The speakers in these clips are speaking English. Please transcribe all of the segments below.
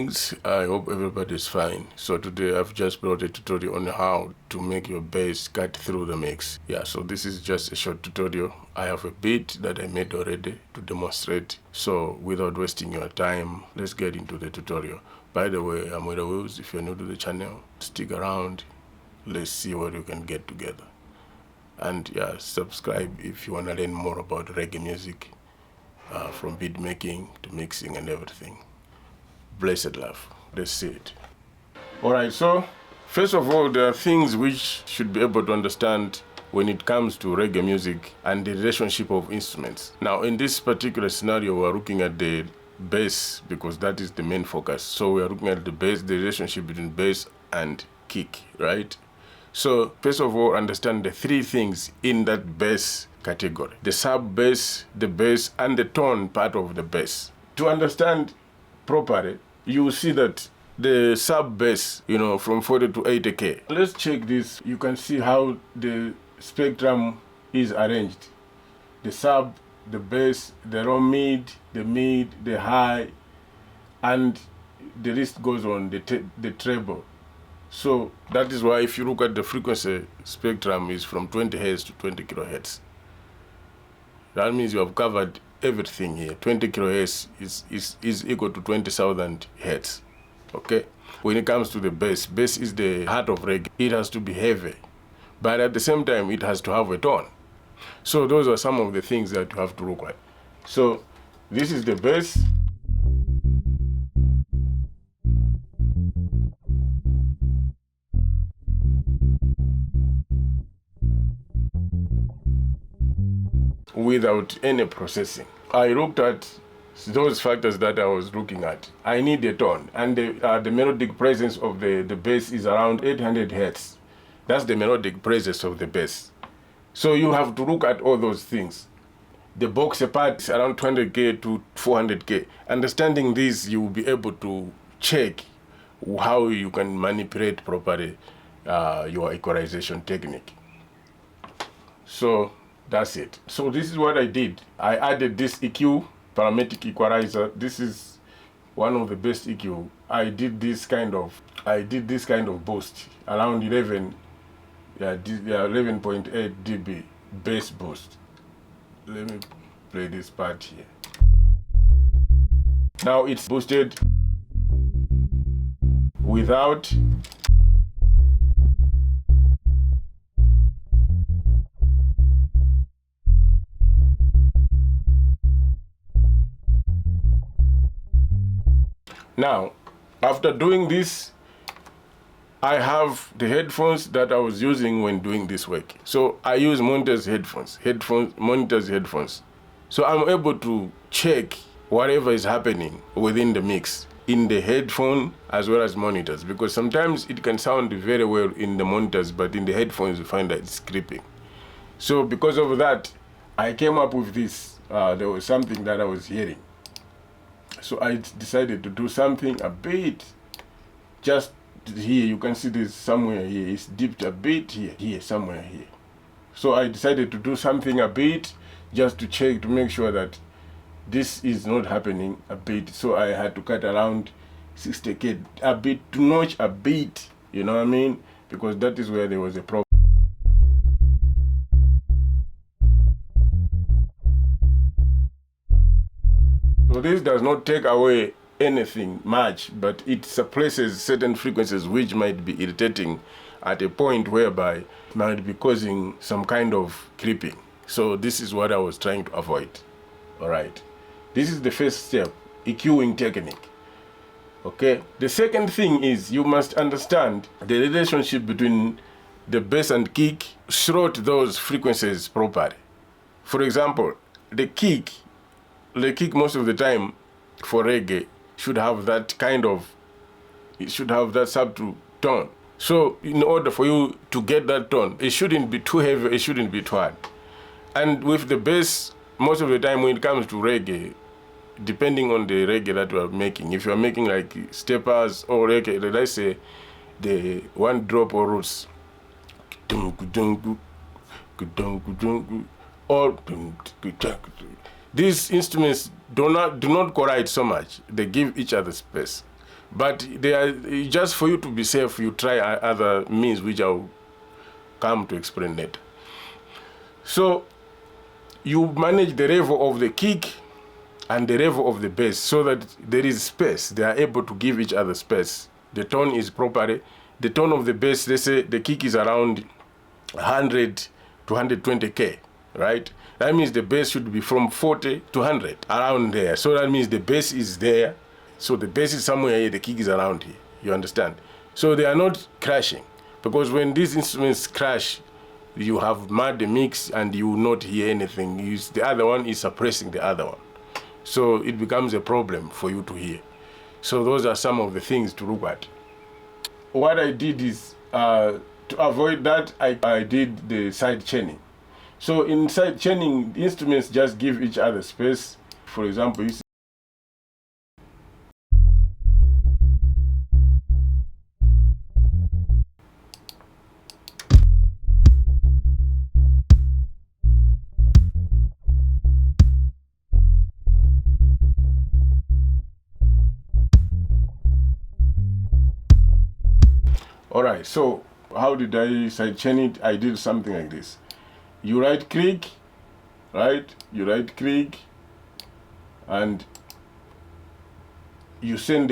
Greetings, I hope everybody's fine. So today I've just brought a tutorial on how to make your bass cut through the mix. Yeah, so this is just a short tutorial. I have a beat that I made already to demonstrate. So without wasting your time, let's get into the tutorial. By the way, I'm willywheelz. If you're new to the channel, stick around. Let's see what we can get together. And yeah, subscribe if you want to learn more about reggae music, from beat making to mixing and everything. Blessed love. Let's see it. Alright, so first of all, there are things which should be able to understand when it comes to reggae music and the relationship of instruments. Now, in this particular scenario, we're looking at the bass because that is the main focus. So we are looking at the bass, the relationship between bass and kick, right? So first of all, understand the three things in that bass category: the sub bass, the bass, and the tone part of the bass. To understand properly, you will see that the sub bass, from 40 to 80K. Let's check this. You can see how the spectrum is arranged. The sub, the bass, the low mid, the high, and the list goes on, the treble. So that is why if you look at the frequency spectrum is from 20 Hz to 20 kilohertz. That means you have covered everything here. 20 kilohertz is equal to 20,000 hertz. Okay? When it comes to the bass is the heart of reggae. It has to be heavy, but at the same time it has to have a tone. So those are some of the things that you have to look at. So this is the bass. Without any processing. I looked at those factors that I was looking at. I need a tone, and the melodic presence of the bass is around 800 hertz. That's the melodic presence of the bass. So you have to look at all those things. The box part is around 200K to 400K. Understanding this, you will be able to check how you can manipulate properly your equalization technique. So that's it. So this is what I did. I added this EQ, parametric equalizer. This is one of the best EQ. I did this kind of boost around 11.8 dB bass boost. Let me play this part here. Now it's boosted without Now, after doing this, I have the headphones that I was using when doing this work. So I use monitors headphones. So I'm able to check whatever is happening within the mix in the headphone as well as monitors, because sometimes it can sound very well in the monitors, but in the headphones you find that it's creeping. So because of that, I came up with this. There was something that I was hearing. So I decided to do something a bit, just here. You can see this somewhere here. It's dipped a bit here, somewhere here. So I decided to do something a bit, just to check, to make sure that this is not happening a bit. So I had to cut around 60K a bit, to notch a bit, you know what I mean? Because that is where there was a problem. So this does not take away anything much, but it suppresses certain frequencies which might be irritating at a point whereby it might be causing some kind of creeping. So this is what I was trying to avoid. Alright. This is the first step, EQing technique. Okay. The second thing is you must understand the relationship between the bass and kick. Slot those frequencies properly. For example, the kick most of the time for reggae should have that subtle tone. So in order for you to get that tone, it shouldn't be too heavy, it shouldn't be too hard. And with the bass, most of the time when it comes to reggae, depending on the reggae that you are making, if you are making like steppers or reggae, let's say the one drop or roots, or these instruments do not collide so much. They give each other space. But they are just for you to be safe. You try other means which I'll come to explain later. So you manage the level of the kick and the level of the bass so that there is space. They are able to give each other space. The tone is properly. The tone of the bass, let's say the kick is around 100 to 120K, right? That means the bass should be from 40 to 100, around there. So that means the bass is there. So the bass is somewhere here, the kick is around here. You understand? So they are not crashing. Because when these instruments crash, you have mad the mix and you will not hear anything. The other one is suppressing the other one. So it becomes a problem for you to hear. So those are some of the things to look at. What I did is, to avoid that, I did the side chaining. So in side chaining, instruments just give each other space. For example, you see. All right, so how did I side chain it? I did something like this. You right click, right? You right click, and you send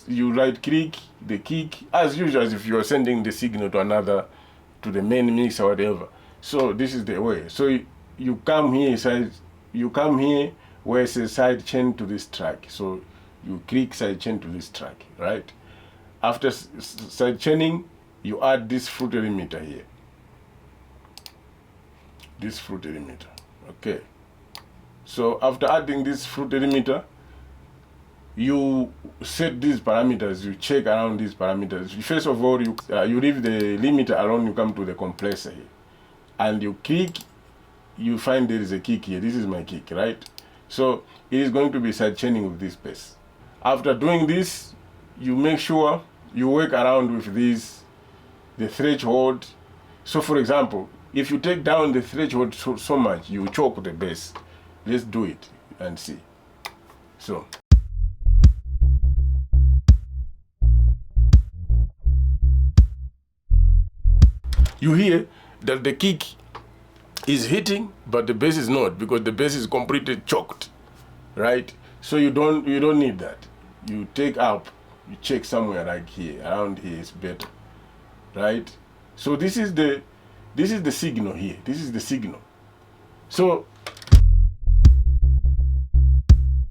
you right click the kick as usual, as if you are sending the signal to the main mix or whatever. So this is the way. So you come here, where it says side chain to this track. So you click side chain to this track, right? After side chaining, you add this fruit limiter here. This fruit limiter, okay. So after adding this fruit limiter, you set these parameters, you check around these parameters. First of all, you leave the limiter alone, you come to the compressor here. And you click, you find there is a kick here. This is my kick, right? So it is going to be side chaining with this bass. After doing this, you make sure you work around with the threshold. So for example, if you take down the threshold so much, you choke the bass. Let's do it and see. So. You hear that the kick is hitting, but the bass is not, because the bass is completely choked, right? So you don't need that. You take up, you check somewhere like here, around here is better, right? So this is the signal here. This is the signal. So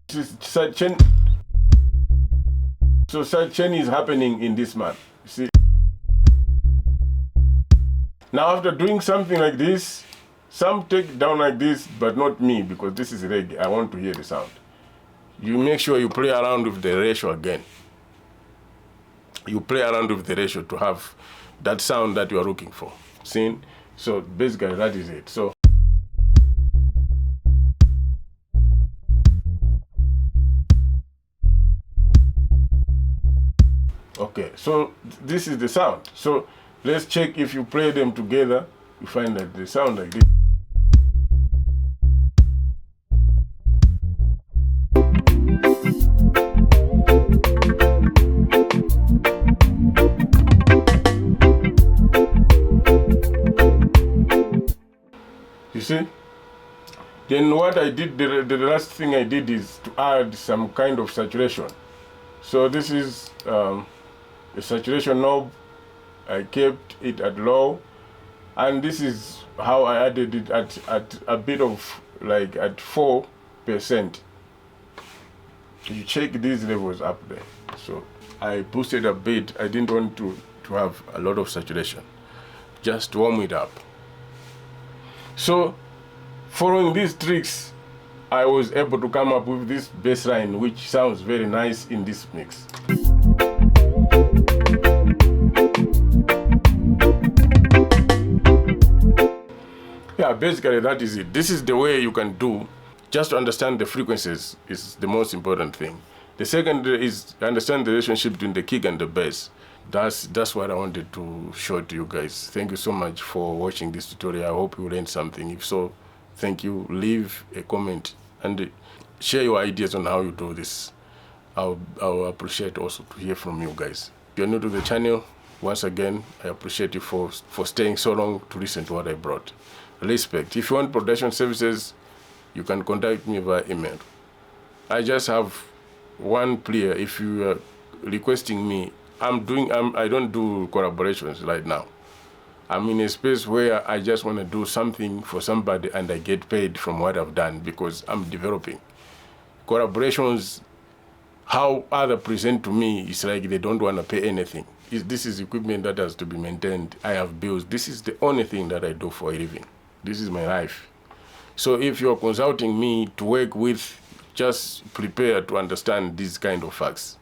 this is side chain. So side chain is happening in this manner. You see. Now after doing something like this, some take down like this, but not me, because this is reggae. I want to hear the sound. You make sure you play around with the ratio again. You play around with the ratio to have that sound that you are looking for. See? So basically that is it. So okay, so this is the sound. So let's check if you play them together, you find that they sound like this. You see? Then what I did, the last thing I did is to add some kind of saturation. So this is a saturation knob. I kept it at low, and this is how I added it at a bit of like at 4%. You check these levels up there. So I boosted a bit. I didn't want to have a lot of saturation, just warm it up. So following these tricks, I was able to come up with this bass line, which sounds very nice in this mix. Yeah, basically that is it. This is the way you can do. Just to understand the frequencies is the most important thing. The second is understand the relationship between the kick and the bass. That's what I wanted to show to you guys. Thank you so much for watching this tutorial. I hope you learned something. If so, thank you. Leave a comment and share your ideas on how you do this. I'll appreciate also to hear from you guys. If you're new to the channel, once again, I appreciate you for staying so long to listen to what I brought. Respect. If you want production services, you can contact me via email. I just have one plea. If you are requesting me, I don't do collaborations right now. I'm in a space where I just want to do something for somebody and I get paid from what I've done because I'm developing. Collaborations, how others present to me is like they don't want to pay anything. This is equipment that has to be maintained. I have bills. This is the only thing that I do for a living. This is my life. So if you're consulting me to work with, just prepare to understand these kind of facts.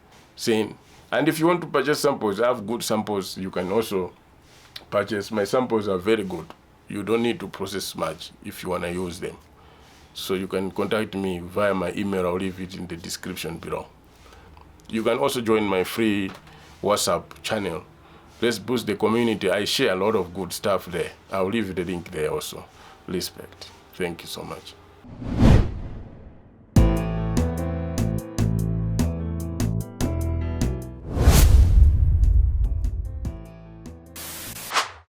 And if you want to purchase samples, I have good samples. You can also purchase. My samples are very good. You don't need to process much if you want to use them. So you can contact me via my email. I'll leave it in the description below. You can also join my free WhatsApp channel. Let's boost the community. I share a lot of good stuff there. I'll leave the link there also. Respect. Thank you so much.